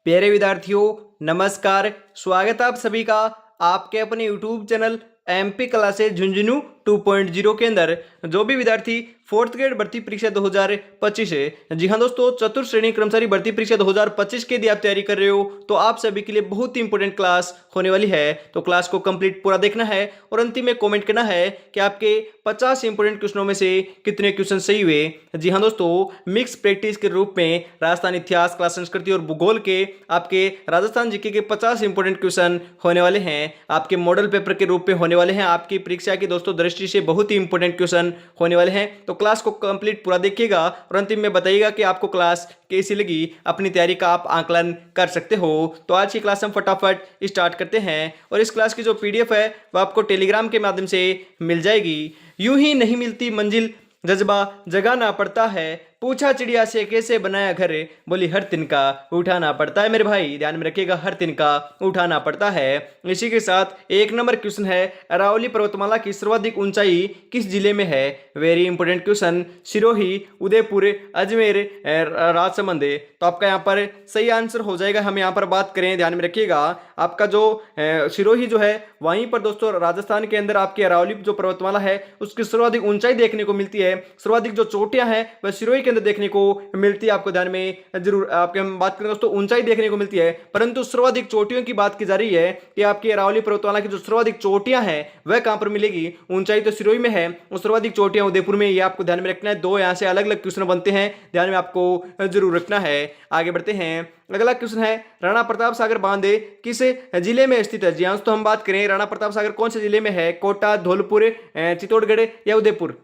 प्यारे विद्यार्थियों, नमस्कार। स्वागत है आप सभी का आपके अपने YouTube channel MP classes Jhunjhunu 2.0 के अंदर। जो भी विद्यार्थी फोर्थ ग्रेड भर्ती परीक्षा 2025 है, जी हाँ दोस्तों, चतुर्थ श्रेणी कर्मचारी भर्ती परीक्षा 2025 के लिए आप तैयारी कर रहे हो तो आप सभी के लिए बहुत ही इंपॉर्टेंट क्लास होने वाली है। तो क्लास को कंप्लीट पूरा देखना है और अंतिम में कमेंट करना है कि आपके 50 इंपॉर्टेंट क्वेश्चनों में से कितने क्वेश्चन सही हुए। जी हाँ दोस्तों, मिक्स प्रैक्टिस के रूप में राजस्थान इतिहास, कला, संस्कृति और भूगोल के आपके राजस्थान जीके के 50 इंपॉर्टेंट क्वेश्चन होने वाले हैं। आपके मॉडल पेपर के रूप में होने वाले हैं। आपकी परीक्षा की दोस्तों दृष्टि से बहुत ही इंपॉर्टेंट क्वेश्चन होने वाले हैं। तो क्लास को कंप्लीट पूरा देखिएगा और अंतिम में बताइएगा कि आपको क्लास कैसी लगी। अपनी तैयारी का आप आकलन कर सकते हो। तो आज की क्लास हम फटाफट स्टार्ट करते हैं और इस क्लास की जो पीडीएफ है वो आपको टेलीग्राम के माध्यम से मिल जाएगी। यूं ही नहीं मिलती मंजिल, जज्बा जगाना पड़ता है। पूछा चिड़िया से कैसे बनाया घर, बोली हर तिनका उठाना पड़ता है। मेरे भाई ध्यान में रखिएगा, हर तिनका उठाना पड़ता है। इसी के साथ एक नंबर क्वेश्चन है, अरावली पर्वतमाला की सर्वाधिक ऊंचाई किस जिले में है? Very important question. Sirohi, Udaipur, Ajmer, Rajsamand. तो आपका यहाँ पर सही आंसर हो जाएगा। हम यहाँ पर बात करें, ध्यान में रखिएगा, आपका जो सिरोही जो है वहीं पर दोस्तों राजस्थान के अंदर आपकी अरावली जो पर्वतमाला है उसकी सर्वाधिक ऊंचाई देखने को मिलती है। सर्वाधिक जो चोटियां हैं वह सिरोही के अंदर देखने को मिलती है। आपको ध्यान में जरूर आपके हम बात करें दोस्तों, ऊंचाई देखने को मिलती है, परंतु सर्वाधिक चोटियों की बात की जा रही है कि आपकी अरावली पर्वतमाला की जो सर्वाधिक चोटियां हैं वह कहां पर मिलेगी? ऊंचाई तो सिरोही में है और सर्वाधिक चोटियां उदयपुर में। ये आपको ध्यान में रखना है। दो यहां से अलग अलग क्वेश्चन बनते हैं, ध्यान में आपको जरूर रखना है। आगे बढ़ते हैं। अगला क्वेश्चन है, राणा प्रताप सागर बांध किस जिले में स्थित है? जी हाँ तो हम बात करें राणा प्रताप सागर कौन से जिले में है? कोटा, धौलपुर, चित्तौड़गढ़ या उदयपुर?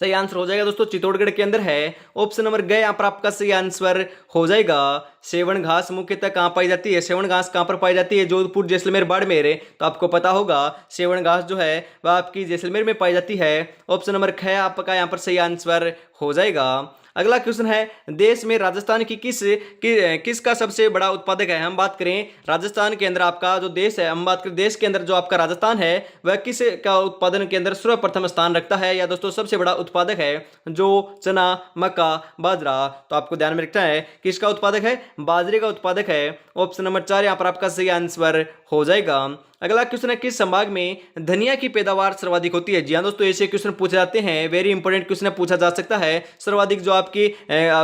सही आंसर हो जाएगा दोस्तों चित्तौड़गढ़ के अंदर है। ऑप्शन नंबर ग यहाँ पर आपका सही आंसर हो जाएगा। सेवन घास मुख्यतः कहाँ पाई जाती है? सेवन घास कहाँ पर पाई जाती है? जोधपुर, जैसलमेर, बाड़मेर। तो आपको पता होगा सेवन घास जो है वह आपकी जैसलमेर में पाई जाती है। ऑप्शन नंबर ख आपका यहाँ पर सही आंसर हो जाएगा। अगला क्वेश्चन है, देश में राजस्थान की किसका सबसे बड़ा उत्पादक है? हम बात करें राजस्थान के अंदर आपका जो देश है, हम बात करें देश के अंदर जो आपका राजस्थान है वह किस का उत्पादन के अंदर सर्वप्रथम स्थान रखता है या दोस्तों सबसे बड़ा उत्पादक है? जो चना, मक्का, बाजरा। तो आपको ध्यान में रखना है किसका उत्पादक है? बाजरे का उत्पादक है। ऑप्शन नंबर 4 यहाँ पर आपका सही आंसर हो जाएगा। अगला क्वेश्चन है, किस संभाग में धनिया की पैदावार सर्वाधिक होती है? जी हाँ दोस्तों, ऐसे क्वेश्चन पूछे जाते हैं। वेरी इंपॉर्टेंट क्वेश्चन पूछा जा सकता है। सर्वाधिक जो आपकी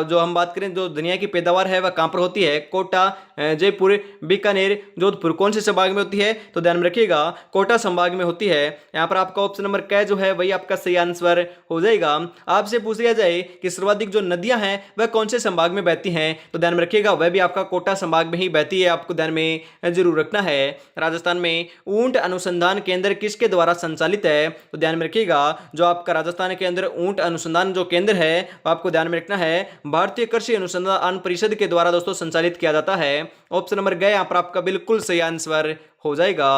जो हम बात करें जो धनिया की पैदावार है वह कहां पर होती है? कोटा, जयपुर, बीकानेर, जोधपुर। कौन से संभाग में होती है? तो ध्यान में रखिएगा कोटा संभाग में होती है। यहाँ पर आपका ऑप्शन नंबर क जो है वही आपका सही आंसर हो जाएगा। आपसे पूछ लिया जाए कि सर्वाधिक जो नदियां हैं वह कौन से संभाग में बहती हैं, तो ध्यान में रखिएगा वह भी आपका कोटा संभाग में ही बहती है। आपको ध्यान में जरूर रखना है। राजस्थान में ऊंट अनुसंधान केंद्र किसके द्वारा संचालित है? तो ध्यान में रखिएगा जो आपका राजस्थान के अंदर ऊंट अनुसंधान जो केंद्र है वो आपको ध्यान में रखना है भारतीय कृषि अनुसंधान परिषद के द्वारा दोस्तों संचालित किया जाता है। ऑप्शन नंबर ग यहाँ पर आपका बिल्कुल सही आंसर हो जाएगा।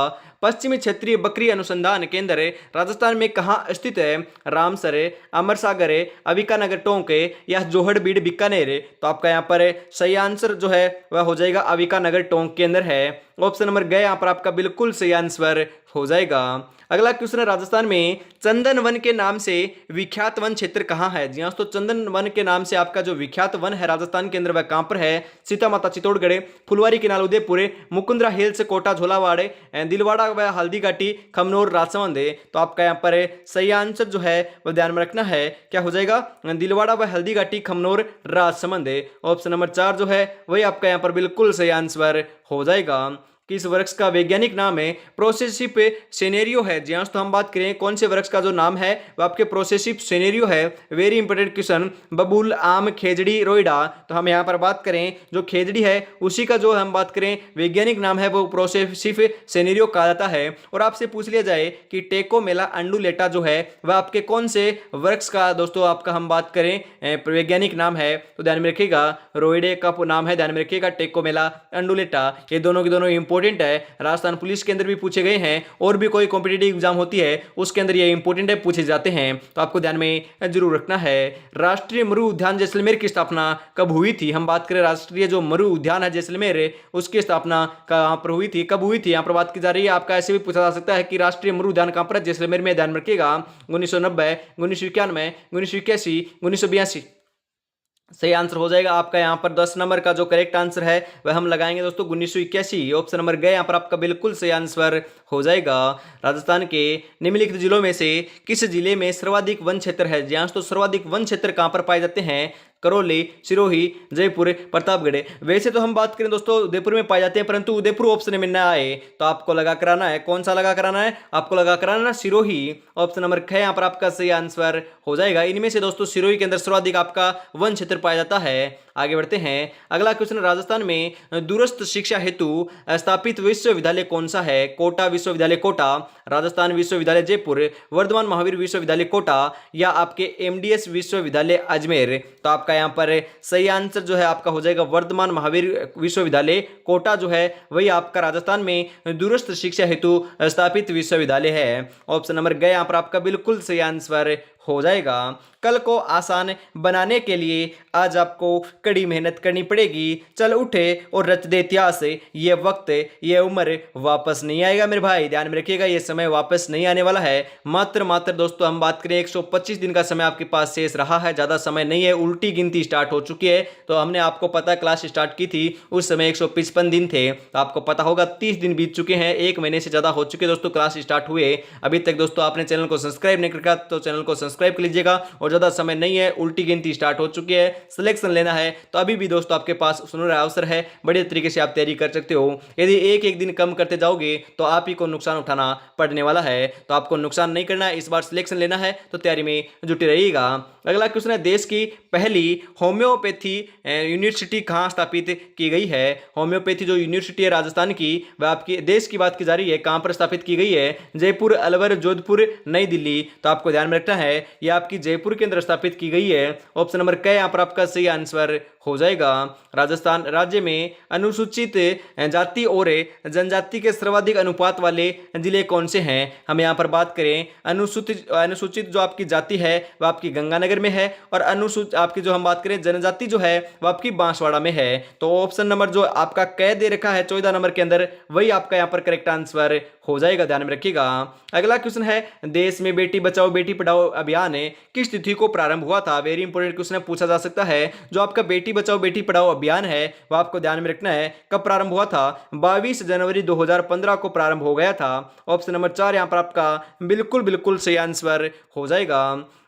पश्चिमी क्षेत्रीय बकरी अनुसंधान केंद्र राजस्थान में कहाँ स्थित है? रामसर, अमरसागर, अविकानगर टोंक या जोहड़बीड़, बीकानेर। तो आपका यहाँ पर सही आंसर जो है वह हो जाएगा अविकानगर टोंक के अंदर है। ऑप्शन नंबर ग यहाँ पर आपका बिल्कुल सही आंसर हो जाएगा। अगला क्वेश्चन है, राजस्थान में चंदन वन के नाम से विख्यात वन क्षेत्र कहाँ है? जी हाँ तो चंदन वन के नाम से आपका जो विख्यात वन है राजस्थान के अंदर वह कहाँ पर है? सीता माता चित्तौड़गढ़, फुलवारी किनाल उदयपुर, मुकुंदरा हिल्स कोटा झोलावाड़, दिलवाड़ा व हल्दी घाटी खमनोर राजसमंद। तो आपका यहाँ पर सही आंसर जो है वह ध्यान में रखना है, क्या हो जाएगा? दिलवाड़ा व हल्दी घाटी खमनोर राजसमंद। ऑप्शन नंबर 4 जो है वही आपका यहाँ पर बिल्कुल सही आंसर हो जाएगा। किस वृक्ष का वैज्ञानिक नाम है? प्रोसेसिव सेनेरियो है। जी हाँ तो हम बात करें कौन से वृक्ष का जो नाम है वो आपके प्रोसेसिव सेनेरियो है। Very important question. बबूल, आम, खेजड़ी, रोइडा। तो हम यहाँ पर बात करें जो खेजड़ी है उसी का जो हम बात करें वैज्ञानिक नाम है वो प्रोसेसिव सेनेरियो कहा जाता है। और आपसे पूछ लिया जाए कि टेकोमेला अंडुलेटा जो है वह आपके कौन से वृक्ष का दोस्तों आपका हम बात करें वैज्ञानिक नाम है, तो ध्यान में रखिएगा रोइडे का नाम है, ध्यान में रखिएगा टेकोमेला अंडुलेटा। ये दोनों के दोनों इंपोर्टेंट है। राजस्थान पुलिस के अंदर भी पूछे गए हैं और भी कोई कॉम्पिटिटिव एग्जाम होती है उसके अंदर ये इंपोर्टेंट है, पूछे जाते हैं। तो आपको ध्यान में जरूर रखना है। राष्ट्रीय मरु उद्यान जैसलमेर की स्थापना कब हुई थी? हम बात करें राष्ट्रीय जो मरु उद्यान है जैसलमेर उसकी स्थापना कहां पर हुई थी, कब हुई थी, यहाँ पर बात की जा रही है। आपका ऐसे भी पूछा जा सकता है कि राष्ट्रीय मरु उद्यान कहां पर है? जैसलमेर में। ध्यान रखिएगा 1990, 1991, 1981, 1982। सही आंसर हो जाएगा आपका यहाँ पर 10 नंबर का जो करेक्ट आंसर है वह हम लगाएंगे दोस्तों 1981। ऑप्शन नंबर गए यहाँ पर आपका बिल्कुल सही आंसर हो जाएगा। राजस्थान के निम्नलिखित जिलों में से किस जिले में सर्वाधिक वन क्षेत्र है? जी हाँ, तो सर्वाधिक वन क्षेत्र कहाँ पर पाए जाते हैं? करौली, सिरोही, जयपुर, प्रतापगढ़। वैसे तो हम बात करें दोस्तों उदयपुर में पाए जाते हैं, परंतु उदयपुर ऑप्शन में ना आए तो आपको लगा कराना है, कौन सा लगा कराना है? आपको लगा कराना सिरोही। ऑप्शन नंबर ख यहाँ पर आपका सही आंसर हो जाएगा। इनमें से दोस्तों सिरोही के अंदर सर्वाधिक आपका वन क्षेत्र पाया जाता है। आगे बढ़ते हैं। अगला क्वेश्चन, राजस्थान में दूरस्थ शिक्षा हेतु स्थापित विश्वविद्यालय कौन सा है? कोटा विश्वविद्यालय कोटा, राजस्थान विश्वविद्यालय जयपुर, वर्धमान महावीर विश्वविद्यालय कोटा या आपके एमडीएस विश्वविद्यालय अजमेर। तो आपका यहाँ पर सही आंसर जो है आपका हो जाएगा वर्धमान महावीर विश्वविद्यालय कोटा जो है वही आपका राजस्थान में दूरस्थ शिक्षा हेतु स्थापित विश्वविद्यालय है। ऑप्शन नंबर गए यहाँ पर आपका बिल्कुल सही आंसर हो जाएगा। कल को आसान बनाने के लिए आज आपको कड़ी मेहनत करनी पड़ेगी। चल उठे और रच दे इतिहास। ये वक्त, ये उम्र वापस नहीं आएगा मेरे भाई, ध्यान में रखिएगा, ये समय वापस नहीं आने वाला है। मात्र दोस्तों हम बात करें 125 दिन का समय आपके पास शेष रहा है, ज़्यादा समय नहीं है। उल्टी गिनती स्टार्ट हो चुकी है। तो हमने आपको पता क्लास स्टार्ट की थी उस समय 155 दिन थे, तो आपको पता होगा 30 दिन बीत चुके हैं, 1 महीने से ज़्यादा हो चुके दोस्तों क्लास स्टार्ट हुए। अभी तक दोस्तों आपने चैनल को सब्सक्राइब नहीं किया तो चैनल को सब्सक्राइब कर लीजिएगा। और ज़्यादा समय नहीं है, उल्टी गिनती स्टार्ट हो चुकी है, सिलेक्शन लेना है तो अभी भी दोस्तों आपके पास सुनहरा अवसर है, बड़े तरीके से आप तैयारी कर सकते हो। यदि एक एक दिन कम करते जाओगे तो आप ही को नुकसान उठाना पड़ने वाला है, तो आपको नुकसान नहीं करना है, इस बार सिलेक्शन लेना है तो तैयारी में जुटे रहिएगा। अगला क्वेश्चन है, देश की पहली होम्योपैथी यूनिवर्सिटी कहाँ स्थापित की गई है? होम्योपैथी जो यूनिवर्सिटी है राजस्थान की वह आपकी देश की बात की जा रही है, कहाँ पर स्थापित की गई है? जयपुर, अलवर, जोधपुर, नई दिल्ली। तो आपको ध्यान में रखना है यह आपकी जयपुर के अंदर स्थापित की गई है। ऑप्शन नंबर क यहाँ पर आपका सही आंसर हो जाएगा। राजस्थान राज्य में अनुसूचित जाति और जनजाति के सर्वाधिक अनुपात वाले जिले कौन से हैं? हम यहाँ पर बात करें अनुसूचित जो आपकी जाति है वह आपकी गंगानगर में है, और अनुसूचित आपकी जो हम बात करें जनजाति जो है वह आपकी बांसवाड़ा में है। तो ऑप्शन नंबर जो आपका क दे रखा है 14 नंबर के अंदर वही आपका यहाँ पर करेक्ट आंसर हो जाएगा, ध्यान में रखिएगा। अगला क्वेश्चन है, देश में बेटी बचाओ बेटी पढ़ाओ अभियान किस तिथि को प्रारंभ हुआ था? वेरी इंपॉर्टेंट क्वेश्चन है, पूछा जा सकता है। जो आपका बेटी बचाओ बेटी पढ़ाओ अभियान है वो आपको ध्यान में रखना है कब प्रारंभ हुआ था? 22 जनवरी 2015 को प्रारंभ हो गया था। ऑप्शन नंबर 4 यहाँ पर आपका बिल्कुल सही आंसर हो जाएगा।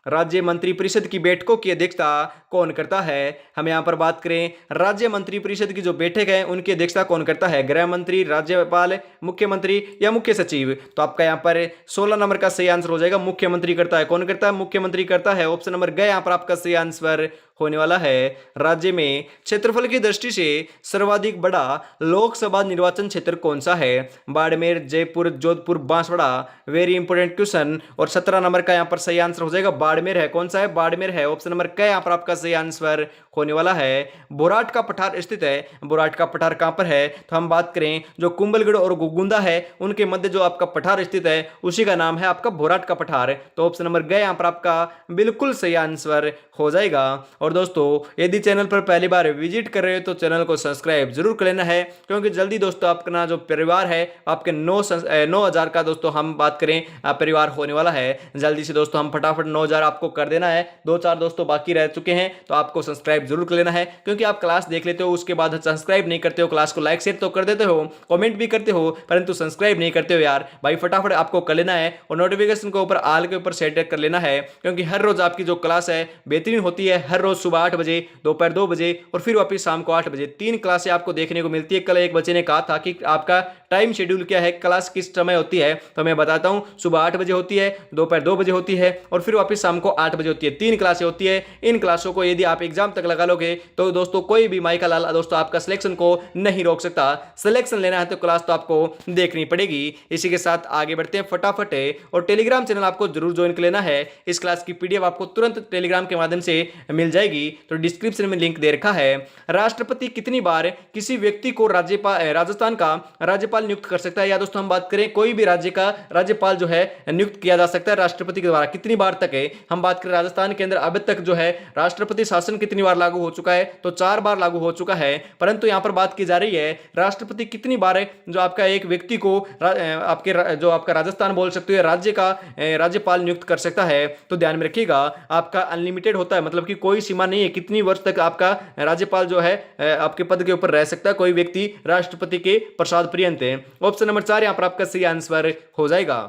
राज्य मंत्री परिषद की बैठकों की अध्यक्षता कौन करता है? हम यहाँ पर बात करें राज्य मंत्री परिषद की जो बैठक है उनकी अध्यक्षता कौन करता है? गृह मंत्री, राज्यपाल, मुख्यमंत्री या मुख्य सचिव? तो आपका यहाँ पर 16 नंबर का सही आंसर हो जाएगा, मुख्यमंत्री करता है। कौन करता है? मुख्यमंत्री करता है। ऑप्शन नंबर गए यहाँ पर आपका सही आंसर होने वाला है। राज्य में क्षेत्रफल की दृष्टि से सर्वाधिक बड़ा लोकसभा निर्वाचन क्षेत्र कौन सा है? Barmer, Jaipur, Jodhpur, Banswara. Very important question. और 17 नंबर का यहाँ पर सही आंसर हो जाएगा बाड़मेर है। कौन सा है? बाड़मेर है। ऑप्शन नंबर क यहाँ पर आपका सही आंसर होने वाला है। बोराट का पठार स्थित है। बोराट का पठार कहां पर है? तो हम बात करें जो कुंभलगढ़ और गोगुंदा है उनके मध्य जो आपका पठार स्थित है उसी का नाम है आपका बोराट का पठार। तो ऑप्शन नंबर ग यहाँ पर आपका बिल्कुल सही आंसर हो जाएगा। और दोस्तों यदि चैनल पर पहली बार विजिट कर रहे हो तो चैनल को सब्सक्राइब जरूर कर लेना है, क्योंकि जल्दी दोस्तों अपना जो परिवार है आपके 9,000 का दोस्तों हम बात करें परिवार होने वाला है। जल्दी से दोस्तों हम फटाफट 9,000 आपको कर देना है। 2-4 दोस्तों बाकी रह चुके हैं तो आपको सब्सक्राइब जरूर कर लेना है, क्योंकि आप क्लास देख लेते हो उसके बाद सब्सक्राइब नहीं करते हो, क्लास को लाइक शेयर तो कर देते हो, कमेंट भी करते हो, परंतु सब्सक्राइब नहीं करते हो यार भाई। फटाफट आपको कर लेना है और नोटिफिकेशन को ऊपर आल के ऊपर सेट कर लेना है, क्योंकि हर रोज आपकी जो क्लास है बेहतरीन होती है। हर रोज सुबह 8 बजे, दोपहर 2 बजे और फिर वापिस शाम को 8 बजे 3 क्लासें आपको देखने को मिलती है। कल एक बच्चे ने कहा था कि आपका टाइम शेड्यूल क्या है, क्लास किस समय होती है, तो मैं बताता हूं सुबह 8 बजे होती है, दोपहर 2 बजे होती है और फिर वापस शाम को 8 बजे होती है। 3 क्लासें होती है। इन क्लासों को यदि आप एग्जाम तक लगा लोगे तो दोस्तों कोई भी माई का लाल दोस्तों आपका सिलेक्शन को नहीं रोक सकता। सिलेक्शन लेना है तो क्लास तो आपको देखनी पड़ेगी। इसी के साथ आगे बढ़ते हैं फटाफट। और टेलीग्राम चैनल आपको जरूर ज्वाइन कर लेना है। इस क्लास की पीडीएफ आपको तुरंत टेलीग्राम के माध्यम से मिल जाएगी, तो डिस्क्रिप्शन में लिंक दे रखा है। राष्ट्रपति कितनी बार किसी व्यक्ति को राजस्थान का राज्यपाल राज्यपाल नियुक्त कर सकता है, या दोस्तों हम बात करें कोई भी राज्य का राज्यपाल जो है नियुक्त किया जा सकता है राष्ट्रपति के द्वारा। कितनी बार तक है, हम बात करें राजस्थान के अंदर अब तक जो है राष्ट्रपति शासन कितनी बार लागू हो चुका है, तो 4 बार लागू हो चुका है। परंतु यहां पर बात की जा रही है राष्ट्रपति कितनी बार है जो आपका एक व्यक्ति को जो आपका राजस्थान बोल सकते हो राज्य का राज्यपाल नियुक्त कर सकता है। तो ध्यान में रखिएगा आपका अनलिमिटेड होता है, मतलब कि कोई सीमा नहीं है कितनी वर्ष तक आपका राज्यपाल जो है आपके पद के ऊपर रह सकता है कोई व्यक्ति राष्ट्रपति के प्रसाद पर्यंत। ऑप्शन नंबर 4 यहां पर आपका सही आंसर हो जाएगा।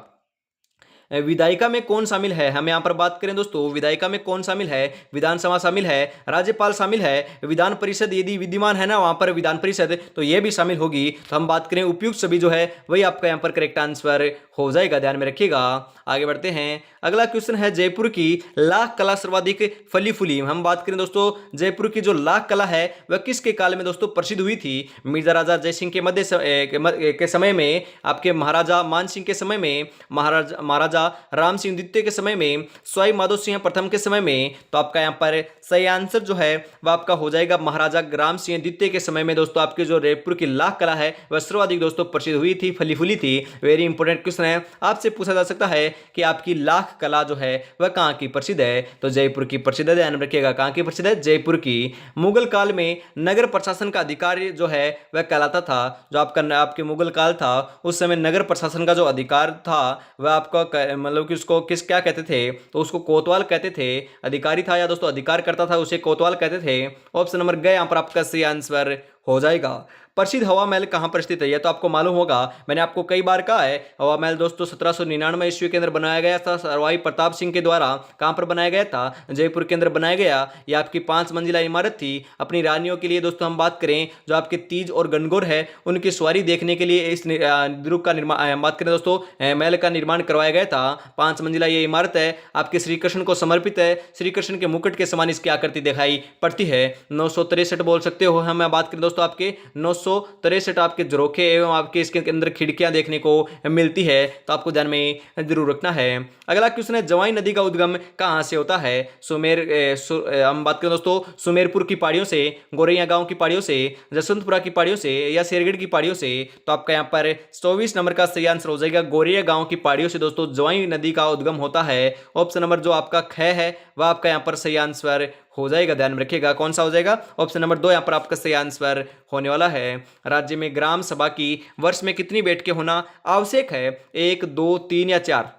विधायिका में कौन शामिल है, हम यहां पर बात करें दोस्तों विधायिका में कौन शामिल है, विधानसभा शामिल है, राज्यपाल शामिल है, विधान परिषद यदि विद्यमान है ना वहां पर विधान परिषद तो यह भी शामिल होगी। तो हम बात करें उपयुक्त सभी जो है वही आपका यहां पर करेक्ट आंसर हो जाएगा, ध्यान में रखिएगा। आगे बढ़ते हैं, अगला क्वेश्चन है जयपुर की लाख कला सर्वाधिक फली फूली। हम बात करें दोस्तों जयपुर की जो लाख कला है वह किसके काल में दोस्तों प्रसिद्ध हुई थी, मिर्जा राजा जयसिंह के समय में, आपके महाराजा मान सिंह के समय में, महाराजा राम सिंह द्वितीय के समय में, सवाई माधो सिंह प्रथम के समय में। तो आपका यहाँ पर सही आंसर जो है वह आपका हो जाएगा महाराजा राम सिंह द्वितीय के समय में दोस्तों आपकी जो जयपुर की लाख कला है वह सर्वाधिक दोस्तों प्रसिद्ध हुई थी, फली फूली थी। वेरी इंपॉर्टेंट क्वेश्चन है, आपसे पूछा जा सकता है कि आपकी लाख कला जो है वह कहां की प्रसिद्ध है, तो जयपुर की प्रसिद्ध है, ध्यान रखिएगा कहां की प्रसिद्ध है, जयपुर की। मुगल काल में नगर प्रशासन का अधिकार जो है वह कहलाता था, जो आपके मुगल काल था उस समय नगर प्रशासन का जो अधिकार था वह आपका मतलब कि उसको क्या कहते थे, तो उसको कोतवाल कहते थे, अधिकारी था या दोस्तों अधिकार करता था उसे कोतवाल कहते थे। ऑप्शन नंबर ग यहां पर आपका सही आंसर हो जाएगा। प्रसिद्ध हवा महल कहां पर स्थित है, यह तो आपको मालूम होगा, मैंने आपको कई बार कहा है हवा महल दोस्तों 1799 ईस्वी के अंदर बनाया गया था, सवाई प्रताप सिंह के द्वारा। कहां पर बनाया गया था, जयपुर के अंदर बनाया गया। यह आपकी 5 मंजिला इमारत थी, अपनी रानियों के लिए दोस्तों हम बात करें जो आपके तीज और गणगौर है उनकी सवारी देखने के लिए इस दुर्ग का निर्माण बात करें दोस्तों महल का निर्माण करवाया गया था। 5 मंजिला ये इमारत है, आपके श्री कृष्ण को समर्पित है, श्री कृष्ण के मुकुट के समान इसकी आकृति दिखाई पड़ती है। 963 बोल सकते हो, हम बात करें दोस्तों आपके 963 आपके झरोखे एवं आपके इसके अंदर खिड़कियां देखने को मिलती है, तो आपको ध्यान में जरूर रखना है। अगला क्वेश्चन है जवाई नदी का उद्गम कहां से होता है, हम बात करें दोस्तों सुमेरपुर की पहाड़ियों से, गोरैया गांव की पहाड़ियों से, जसवंतपुरा की पहाड़ियों से या शेरगढ़ की पहाड़ियों से। तो आपका यहाँ पर 24 नंबर का सही आंसर हो जाएगा, गोरैया गांव की पहाड़ियों से दोस्तों जवाई नदी का उद्गम होता है। ऑप्शन नंबर जो आपका ख है वह आपका यहाँ पर सही आंसर हो जाएगा, ध्यान में रखिएगा कौन सा हो जाएगा, ऑप्शन नंबर 2 यहाँ पर आपका सही आंसर होने वाला है। राज्य में ग्राम सभा की वर्ष में कितनी बैठकें होना आवश्यक है, 1, 2, 3 या 4।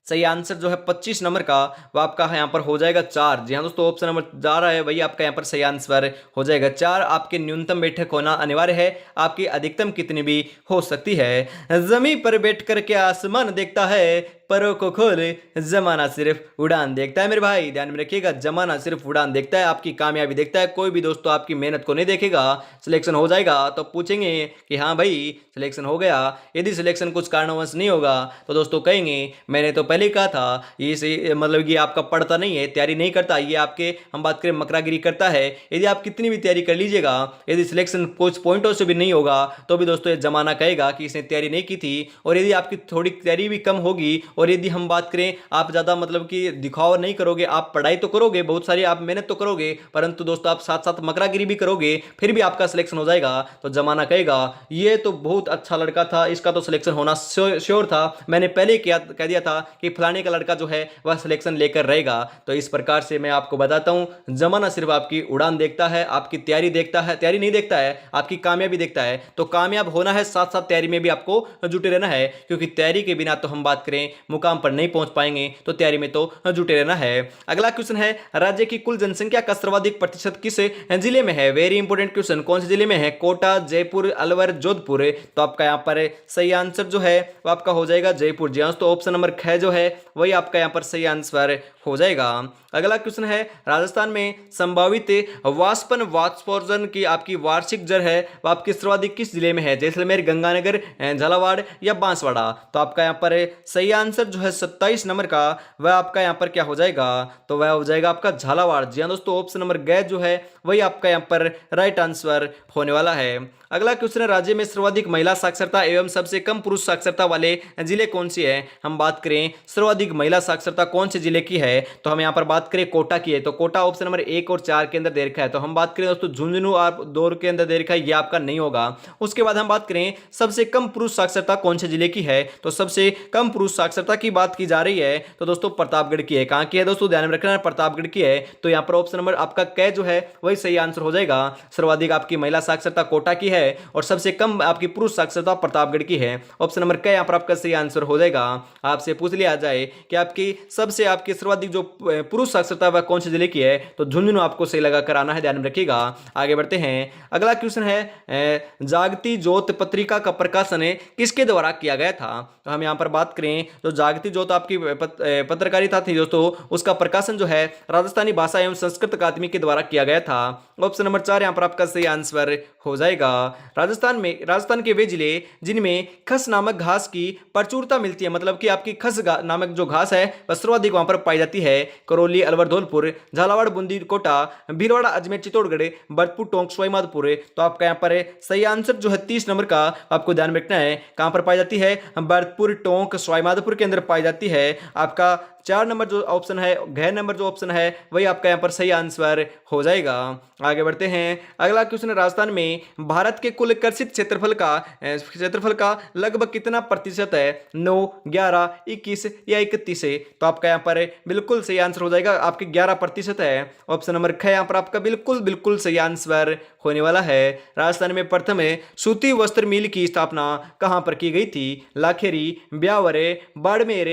सही आंसर जो है 25 नंबर का वो आपका यहाँ पर हो जाएगा 4। जी हाँ दोस्तों, ऑप्शन नंबर जा रहा है वही आपका यहाँ पर सही आंसर हो जाएगा 4। आपके न्यूनतम बैठक होना अनिवार्य है, आपकी अधिकतम कितनी भी हो सकती है। जमीन पर बैठ कर के आसमान देखता है, परों को खोल जमाना सिर्फ उड़ान देखता है। मेरे भाई ध्यान में रखिएगा, जमाना सिर्फ उड़ान देखता है, आपकी कामयाबी देखता है, कोई भी दोस्तों आपकी मेहनत को नहीं देखेगा। सिलेक्शन हो जाएगा तो पूछेंगे कि हाँ भाई सिलेक्शन हो गया, यदि सिलेक्शन कुछ कारणवश नहीं होगा तो दोस्तों कहेंगे मैंने तो पहले ही कहा था ये मतलब ये आपका पढ़ता नहीं है, तैयारी नहीं करता, ये आपके हम बात करें मकरागिरी करता है। यदि आप कितनी भी तैयारी कर लीजिएगा, यदि सिलेक्शन कुछ पॉइंटों से भी नहीं होगा तो भी दोस्तों ये जमाना कहेगा कि इसने तैयारी नहीं की थी। और यदि आपकी थोड़ी तैयारी भी कम होगी और यदि हम बात करें आप ज़्यादा मतलब कि दिखावा नहीं करोगे, आप पढ़ाई तो करोगे बहुत सारी, आप मेहनत तो करोगे, परंतु दोस्तों आप साथ साथ मकरागिरी भी करोगे, फिर भी आपका सिलेक्शन हो जाएगा तो जमाना कहेगा ये तो बहुत अच्छा लड़का था, इसका तो सिलेक्शन होना श्योर था, मैंने पहले कह दिया था कि फलाने का लड़का जो है वह सिलेक्शन लेकर रहेगा। तो इस प्रकार से मैं आपको बताता हूं जमाना सिर्फ आपकी उड़ान देखता है, आपकी तैयारी देखता है, तैयारी नहीं देखता है, आपकी कामयाबी देखता है। तो कामयाब होना है, साथ साथ तैयारी में भी आपको जुटे रहना है, क्योंकि तैयारी के बिना तो हम बात करें मुकाम पर नहीं पहुंच पाएंगे, तो तैयारी में तो जुटे रहना है। अगला क्वेश्चन है राज्य की कुल जनसंख्या का सर्वाधिक प्रतिशत किस जिले में है। वेरी इंपोर्टेंट क्वेश्चन, कौन से जिले में है, कोटा, जयपुर, अलवर, जोधपुर। तो आपका यहां पर सही आंसर जो है वो आपका हो जाएगा जयपुर। जी तो ऑप्शन नंबर ख जो है वही आपका यहां पर सही आंसर हो जाएगा। अगला क्वेश्चन है राजस्थान में संभावित वाष्पन वाष्पोर्जन की आपकी वार्षिक दर है वो आपकी सर्वाधिक किस जिले में है, जैसलमेर, गंगानगर, झालावाड़ या बांसवाड़ा। तो आपका यहां पर सही आंसर जो है 27 नंबर का वह आपका यहां पर क्या हो जाएगा, तो वह हो जाएगा आपका झालावाड़। जी हाँ दोस्तों, ऑप्शन नंबर ग जो है वही आपका यहां पर राइट आंसर होने वाला है। अगला क्वेश्चन है राज्य में सर्वाधिक महिला साक्षरता एवं सबसे कम पुरुष साक्षरता वाले जिले कौन से हैं। हम बात करें सर्वाधिक महिला साक्षरता कौन से जिले की है, तो हम यहाँ पर बात करें कोटा की है, तो कोटा ऑप्शन नंबर 1 और 4 के अंदर दे रखा है। तो हम बात करें दोस्तों झुंझुनू आप 2 के अंदर दे रखा है, ये आपका नहीं होगा। उसके बाद हम बात करें सबसे कम पुरुष साक्षरता कौन से जिले की है, तो सबसे कम पुरुष साक्षरता की बात की जा रही है तो दोस्तों प्रतापगढ़ की है। कहां की है दोस्तों, ध्यान में रखना है, प्रतापगढ़ की है। तो यहाँ पर ऑप्शन नंबर आपका क जो है वही सही आंसर हो जाएगा। सर्वाधिक आपकी महिला साक्षरता कोटा की है और सबसे कम आपकी पुरुष साक्षरता प्रतापगढ़ की है। ऑप्शन नंबर क यहाँ पर आपका सही आंसर हो जाएगा। आपसे पूछ लिया जाए कि आपकी सबसे आपकी सर्वाधिक जो पुरुष साक्षरता वह कौन से जिले की है, तो झुंझुनू आपको सही लगा कर आना है, ध्यान में रखिएगा। आगे बढ़ते हैं, अगला क्वेश्चन है जागती ज्योत पत्रिका का प्रकाशन किसके द्वारा किया गया था। तो हम यहाँ पर बात करें तो जागती ज्योत आपकी पत्रकारिता थी दोस्तों, उसका प्रकाशन जो है राजस्थानी भाषा एवं संस्कृत अकादमी के द्वारा किया गया था। ऑप्शन नंबर 4 यहाँ पर आपका सही आंसर हो जाएगा। राजस्थान के वे जिले जिनमें खस नामक घास की प्रचुरता मिलती है, मतलब कि आपकी खस नामक जो घास है वह सर्वाधिक वहां पर पाई जाती है। करौली, अलवर, धौलपुर, झालावाड़, बूंदी, कोटा, भीलवाड़ा, अजमेर, चित्तौड़गढ़, भरतपुर, टोंक, सवाईमाधोपुर। तो आपका यहाँ पर सही आंसर जो है 30 नंबर का आपको ध्यान में रखना है, कहां पर पाई जाती है, भरतपुर, टोंक, सवाईमाधोपुर के अंदर पाई जाती है। आपका 4 नंबर जो ऑप्शन है, घ नंबर जो ऑप्शन है वही आपका यहाँ पर सही आंसर हो जाएगा। आगे बढ़ते हैं, अगला क्वेश्चन, राजस्थान में भारत के कुल कर्षित क्षेत्रफल का लगभग कितना प्रतिशत है, 9, 11, 21 या 31 है। तो आपका यहाँ पर बिल्कुल सही आंसर हो जाएगा, आपके 11% है। ऑप्शन नंबर ख यहाँ पर आपका बिल्कुल सही आंसर होने वाला है। राजस्थान में प्रथम सूती वस्त्र मिल की स्थापना कहां पर की गई थी, लाखेरी, ब्यावरे, बाड़मेर,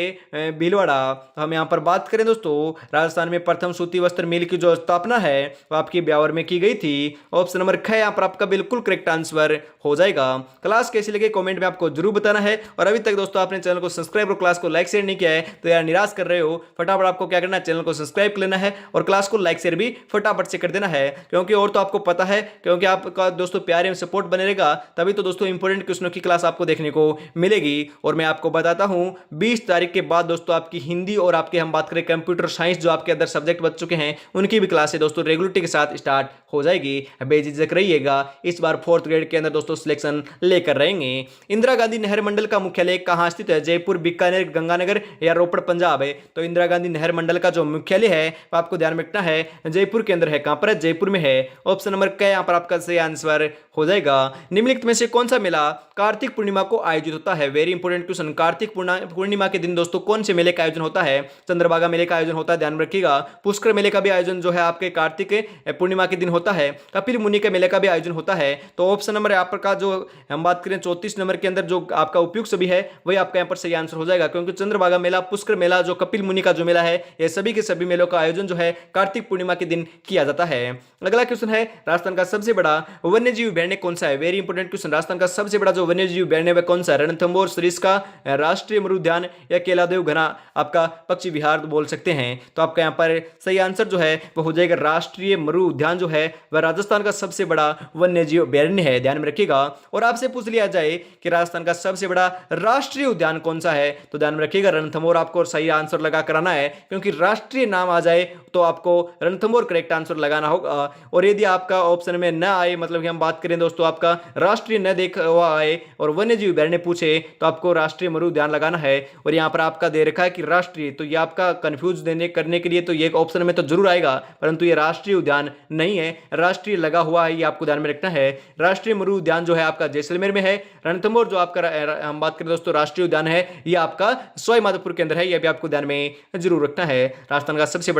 भीलवाड़ा। हम यहां पर बात करें दोस्तों, राजस्थान में प्रथम सूती वस्त्र मिल की जो स्थापना है वो आपकी ब्यावर में की गई थी। ऑप्शन नंबर ख यहां पर आपका बिल्कुल करेक्ट आंसर हो जाएगा। क्लास कैसी लगे कमेंट में आपको जरूर बताना है, और अभी तक दोस्तों आपने चैनल को सब्सक्राइब और क्लास को लाइक शेयर नहीं किया है तो यार निराश कर रहे हो, फटाफट आपको क्या करना है, चैनल को सब्सक्राइब कर लेना है और क्लास को लाइक शेयर भी फटाफट से कर देना है, क्योंकि और तो आपको पता है, क्योंकि आपका दोस्तों प्यार एवं सपोर्ट बने रहेगा तभी तो दोस्तों इंपॉर्टेंट क्वेश्चनों की क्लास आपको देखने को मिलेगी। और मैं आपको बताता हूं 20 तारीख के बाद दोस्तों आपकी हिंदी और आपके हम बात करें कंप्यूटर साइंस जो आपके अंदर सब्जेक्ट बच चुके हैं उनकी भी क्लासें दोस्तों रेगुलरिटी के साथ स्टार्ट हो जाएगी। बेझिझक रहिएगा, इस बार 4th ग्रेड के अंदर दोस्तों सिलेक्शन लेकर रहेंगे। इंदिरा गांधी नहर मंडल का मुख्यालय कहां स्थित है, जयपुर, बीकानेर, गंगानगर या रोपड़, पंजाब है। तो इंदिरा गांधी नहर मंडल का जो मुख्यालय है वो आपको ध्यान में रखना है, जयपुर के अंदर है। कहां पर है, जयपुर में है। ऑप्शन नंबर क यहां पर आपका सही आंसर हो जाएगा। निम्नलिखित में से कौन सा मेला कार्तिक पूर्णिमा को आयोजित होता है, very important question. Kartik Purnima के दिन दोस्तों कौन से मेले का आयोजन होता है, चंद्रभागा मेले का आयोजन होता है, ध्यान में रखिएगा। पुष्कर मेले का भी आयोजन जो है आपके कार्तिक पूर्णिमा के दिन होता है। कपिल मुनि के मेले का भी आयोजन होता है। तो ऑप्शन नंबर यहाँ पर का जो हम बात करें 34 नंबर के अंदर जो आपका उपयुक्त सभी है वही आपका यहाँ पर सही आंसर हो जाएगा, क्योंकि चंद्रभागा मेला, पुष्कर मेला, जो कपिल मुनि का जो मेला है, ये सभी के सभी मेलों का आयोजन जो है कार्तिक पूर्णिमा के दिन किया जाता है। अगला क्वेश्चन है, राजस्थान का सबसे बड़ा वन्यजीव अभयारण्य कौन सा है, वेरी इंपोर्टेंट क्वेश्चन। राजस्थान का सबसे बड़ा जो वन्यजीव अभयारण्य है कौन सा है, रणथंभौर सरिस्का राष्ट्रीय मरु उद्यान या केलादेव घना आपका पक्षी विहार बोल सकते हैं। तो आपका यहाँ पर सही आंसर जो है वो हो जाएगा राष्ट्रीय मरु उद्यान जो है वह राजस्थान का सबसे बड़ा वन्यजीव अभयारण्य है, ध्यान में रखिएगा। और आपसे पूछ लिया जाए कि राजस्थान का सबसे बड़ा राष्ट्रीय उद्यान कौन सा है, तो ध्यान में रखिएगा रणथंभौर आपको सही आंसर लगा कराना है, क्योंकि राष्ट्रीय नाम आ जाए तो आपको रणथंभौर करेक्ट आंसर लगाना होगा। और यदि आपका ऑप्शन में न आए, मतलब कि हम बात करें दोस्तों आपका राष्ट्रीय न देखा हुआ आए और वन्यजीव अभयारण्य पूछे तो आपको राष्ट्रीय मरु उद्यान लगाना है। और यहाँ पर आपका दे रखा है कि राष्ट्रीय, तो ये आपका कंफ्यूज करने के लिए तो ये ऑप्शन में तो जरूर आएगा, परंतु ये राष्ट्रीय उद्यान नहीं है, राष्ट्रीय लगा हुआ है, ये आपको ध्यान में रखना है। राष्ट्रीय मरु उद्यान जो है आपका जैसलमेर में है। रणथंभौर जो आपका हम बात करें दोस्तों राष्ट्रीय उद्यान है, ये आपका सवाईमाधोपुर के अंदर है, ये भी आपको ध्यान में जरूर रखना है। राजस्थान का सबसे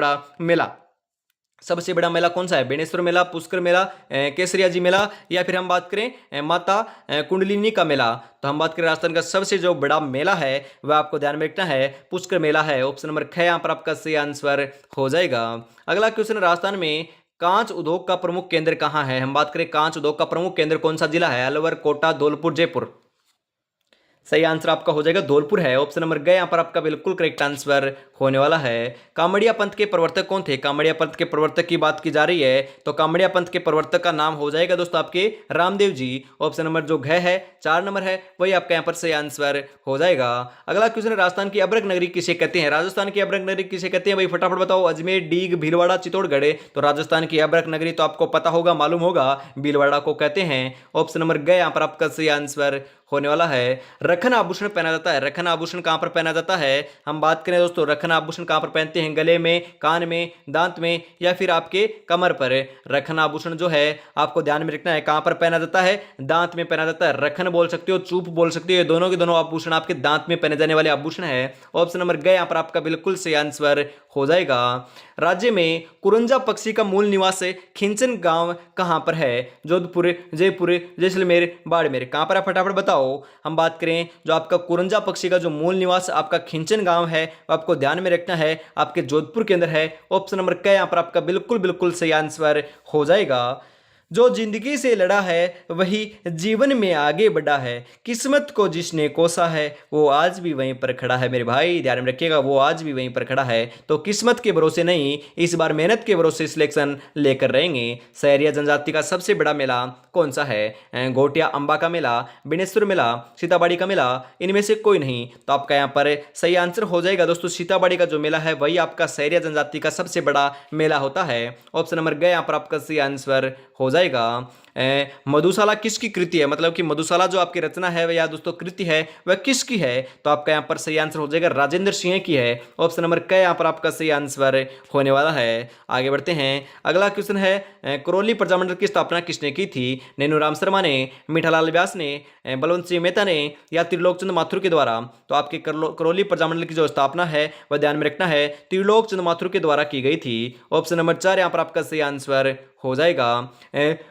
बड़ा मेला कौन सा है, बेणेश्वर मेला, पुष्कर मेला, केसरिया जी मेला या फिर हम बात करें माता कुंडलिनी का मेला। तो हम बात करें राजस्थान का सबसे जो बड़ा मेला है वह आपको ध्यान में रखना है, पुष्कर मेला है। ऑप्शन नंबर ख यहाँ पर आपका सही आंसर हो जाएगा। अगला क्वेश्चन, राजस्थान में कांच उद्योग का प्रमुख केंद्र कहाँ है, हम बात करें कांच उद्योग का प्रमुख केंद्र कौन सा जिला है, अलवर, कोटा, धौलपुर, जयपुर। सही आंसर आपका हो जाएगा धौलपुर है। ऑप्शन नंबर ग यहाँ पर आपका बिल्कुल करेक्ट आंसर होने वाला है। कामड़िया पंथ के प्रवर्तक कौन थे, कामड़िया पंथ के प्रवर्तक की बात की जा रही है तो कामड़िया पंथ के प्रवर्तक का नाम हो जाएगा दोस्तों आपके रामदेव जी। ऑप्शन नंबर जो घ है 4 नंबर है वही आपका यहाँ पर सही आंसर हो जाएगा। अगला क्वेश्चन है, राजस्थान की अब्रक नगरी किसे कहते हैं, राजस्थान की अब्रक नगरी किसे कहते हैं भाई फटाफट बताओ। अजमेर, डीग, भीलवाड़ा, चित्तौड़गढ़। तो राजस्थान की अब्रक नगरी तो आपको पता होगा, मालूम होगा, भीलवाड़ा को कहते हैं। ऑप्शन नंबर ग यहाँ पर आपका सही आंसर होने वाला है। रखन आभूषण पहना जाता है, रखन आभूषण कहाँ पर पहना जाता है, हम बात करें दोस्तों रखन आभूषण कहाँ पर पहनते हैं, गले में, कान में, दांत में या फिर आपके कमर पर। रखन आभूषण जो है आपको ध्यान में रखना है कहाँ पर पहना जाता है, दांत में पहना जाता है। रखन बोल सकते हो, चूप बोल सकते हो, ये दोनों के दोनों आभूषण आपके दांत में पहने जाने वाले आभूषण है। ऑप्शन नंबर ग यहाँ पर आपका बिल्कुल सही आंसर हो जाएगा। राज्य में कुरंजा पक्षी का मूल निवास खिंचन गांव कहां पर है, जोधपुर, जयपुर, जैसलमेर, बाड़मेर, कहां पर है फटाफट बताओ। हम बात करें जो आपका कुरंजा पक्षी का जो मूल निवास आपका खिंचन गांव है आपको ध्यान में रखना है आपके जोधपुर के अंदर है। ऑप्शन नंबर क यहां पर आपका बिल्कुल बिल्कुल सही आंसर हो जाएगा। जो जिंदगी से लड़ा है वही जीवन में आगे बढ़ा है, किस्मत को जिसने कोसा है वो आज भी वहीं पर खड़ा है। मेरे भाई ध्यान में रखिएगा, वो आज भी वहीं पर खड़ा है। तो किस्मत के भरोसे नहीं, इस बार मेहनत के भरोसे सिलेक्शन लेकर रहेंगे। सहरिया जनजाति का सबसे बड़ा मेला कौन सा है, घोटिया अंबा का मेला, बिनेश्वर मेला, सीताबाड़ी का मेला, इनमें से कोई नहीं। तो आपका यहाँ पर सही आंसर हो जाएगा दोस्तों, सीताबाड़ी का जो मेला है वही आपका सहरिया जनजाति का सबसे बड़ा मेला होता है। ऑप्शन नंबर ग यहाँ पर आपका सही आंसर हो जाएगा। मधुशाला किसकी कृति है, मतलब कि मधुशाला जो आपकी रचना है या दोस्तों कृति है वह किसकी है, तो आपका यहाँ पर सही आंसर हो जाएगा राजेंद्र सिंह की है। ऑप्शन नंबर क यहाँ पर आपका सही आंसर होने वाला है। आगे बढ़ते हैं, अगला क्वेश्चन है करौली प्रजामंडल की स्थापना किसने की थी, नैनूराम शर्मा ने, मीठालाल व्यास ने, बलवंत सिंह मेहता ने या त्रिलोकचंद माथुर के द्वारा। तो आपके करौली प्रजामंडल की जो स्थापना है वह ध्यान में रखना है त्रिलोकचंद माथुर के द्वारा की गई थी। ऑप्शन नंबर 4 यहाँ पर आपका सही आंसर हो जाएगा।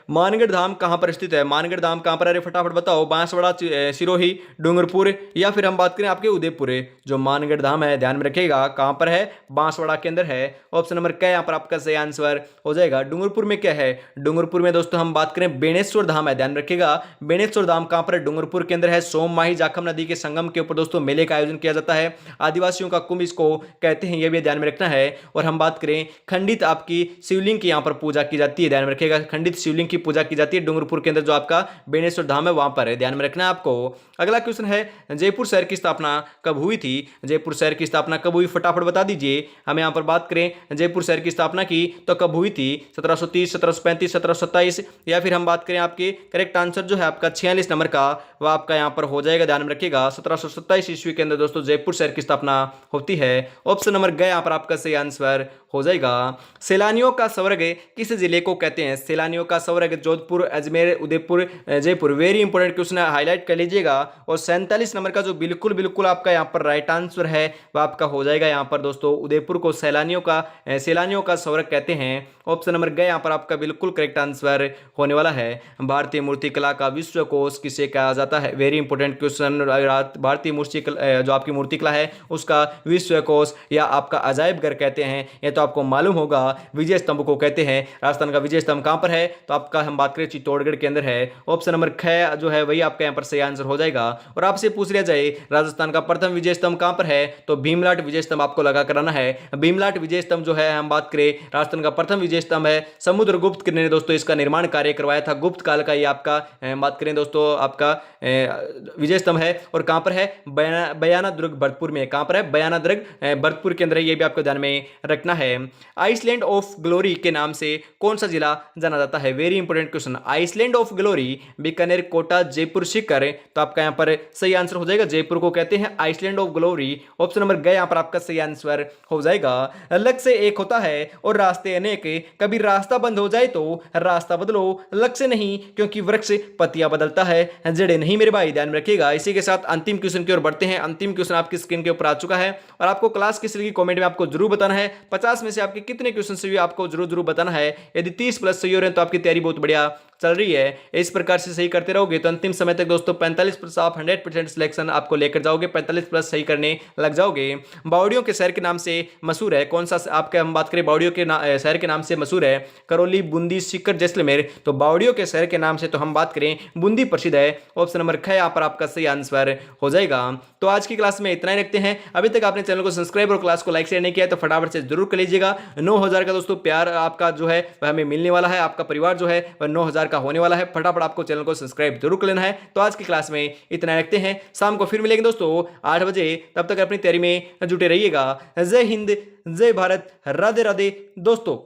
मानगढ़ धाम कहां पर स्थित है, मानगढ़ धाम कहां पर है, फटाफट बताओ। बांसवाड़ा, सिरोही, डूंगरपुर या फिर हम बात करें आपके उदयपुर। जो मानगढ़ धाम है ध्यान में रखिएगा कहां पर है, बांसवाड़ा के अंदर है। ऑप्शन नंबर क्या यहाँ पर आपका सही आंसर हो जाएगा। डूंगरपुर में क्या है, डूंगरपुर में दोस्तों हम बात करें बेणेश्वर धाम है, ध्यान रखिएगा बेणेश्वर धाम कहां पर है, डूंगरपुर के अंदर है। सोम माही जाखम नदी के संगम के ऊपर दोस्तों मेले का आयोजन किया जाता है, आदिवासियों का कुंभ इसको कहते हैं, यह भी ध्यान में रखना है। और हम बात करें खंडित आपकी शिवलिंग की यहाँ पर पूजा की जाती है, ध्यान में रखिएगा खंडित शिवलिंग की पूजा की जाती है डूंगरपुर के अंदर जो आपका बेणेश्वर धाम है वहां पर है, ध्यान में रखना है आपको। अगला क्वेश्चन है जयपुर शहर की स्थापना कब हुई थी, जयपुर शहर की स्थापना कब हुई फटाफट बता दीजिए। हम यहाँ पर बात करें जयपुर शहर की स्थापना की तो कब हुई थी, 1730, 1735, 1727 या फिर हम बात करें आपके करेक्ट आंसर जो है आपका 46 नंबर का वह आपका यहाँ पर हो जाएगा, ध्यान में रखिएगा 1727 ईस्वी के अंदर दोस्तों जयपुर शहर की स्थापना होती है। ऑप्शन नंबर ग यहाँ पर आपका सही आंसर हो जाएगा। सैलानियों का स्वर्ग किस जिले को कहते हैं, सैलानियों का स्वर्ग Jodhpur, Ajmer, Udaipur, Jaipur. Very important question है, हाईलाइट कर लीजिएगा। और 47 नंबर का जो बिल्कुल बिल्कुल आपका यहाँ पर राइट आंसर है वह आपका हो जाएगा यहाँ पर दोस्तों उदयपुर को सैलानियों का स्वर्ग कहते हैं। ऑप्शन नंबर ग यहाँ पर आपका बिल्कुल करेक्ट आंसर होने वाला है। भारतीय मूर्तिकला का विश्वकोश किसे कहा जाता है, वेरी इंपॉर्टेंट क्वेश्चन। भारतीय मूर्तिकला जो आपकी मूर्तिकला है उसका विश्वकोश या आपका अजायब घर कहते हैं, यह तो आपको मालूम होगा। विजय स्तंभ को कहते हैं, राजस्थान का विजय स्तंभ कहां पर है, तो आपका हम बात करें चित्तौड़गढ़ के अंदर है। ऑप्शन नंबर ख जो है वही आपका यहाँ पर सही आंसर हो जाएगा। और आपसे पूछ लिया जाए राजस्थान का प्रथम विजय स्तंभ कहां पर है, तो भीमलाट विजय स्तंभ आपको लगा कराना है। भीमलाट विजय स्तंभ जो है हम बात करें राजस्थान का प्रथम विजय स्तंभ है, समुद्रगुप्त ने दोस्तों इसका निर्माण कार्य करवाया था। गुप्त काल का ये आपका बात करें दोस्तों आपका विजय स्तंभ है। और कहां पर है, बयाना दुर्ग भरतपुर में, कहां पर है, बयाना दुर्ग भरतपुर के अंदर, ये भी आपको ध्यान में रखना है। आइसलैंड ऑफ ग्लोरी के नाम से कौन सा जिला जाना जाता है, very important question. Island of glory Bikaner, Kota, Jaipur, Sikar. तो आपका यहां पर सही आंसर हो जाएगा, जयपुर को कहते हैं island of glory. Option number ग यहां पर आपका सही आंसर हो जाएगा। लक्ष्य एक होता है और रास्ते अनेक, कभी रास्ता बंद हो जाए तो रास्ता बदलो, लक्ष्य नहीं क्योंकि वृक्ष पत्तियां बदलता है, जड़ें नहीं मेरे भाई, ध्यान में रखिएगा। इसी के साथ अंतिम क्वेश्चन की ओर बढ़ते हैं। अंतिम क्वेश्चन आपकी स्क्रीन के ऊपर आ चुका है और आपको क्लास किस लगी कमेंट में आपको जरूर बताना है। 50 में से आपके कितने क्वेश्चन सही आपको जरूर बताना है। यदि 30 प्लस सही हो रहे हैं तो आपकी तैयारी बहुत बढ़िया चल रही है। इस प्रकार से सही करते रहोगे तो अंतिम समय तक दोस्तों 45 प्लस आप 100% सिलेक्शन आपको लेकर जाओगे, 45 प्लस सही करने लग जाओगे। बावड़ियों के शहर के नाम से मशहूर है कौन सा, आपके हम बात करें बावड़ियों के शहर के नाम से मशहूर है करौली, बूंदी, सीकर, जैसलमेर। तो बावड़ियों के शहर के नाम से तो हम बात करें बूंदी प्रसिद्ध है। ऑप्शन नंबर ख यहाँ पर आपका सही आंसर हो जाएगा। तो आज की क्लास में इतना ही रखते हैं। अभी तक आपने चैनल को सब्सक्राइब और क्लास को लाइक शेयर नहीं किया तो फटाफट से जरूर कर लीजिएगा। 9000 का दोस्तों प्यार आपका जो है वह हमें मिलने वाला है, आपका परिवार जो है वह 9000 का होने वाला है। फटाफट आपको चैनल को सब्सक्राइब जरूर कर लेना है। तो आज की क्लास में इतना रखते हैं, शाम को फिर मिलेंगे दोस्तों 8 बजे। तब तक अपनी तैयारी में जुटे रहिएगा। जय हिंद, जय भारत, राधे राधे दोस्तों।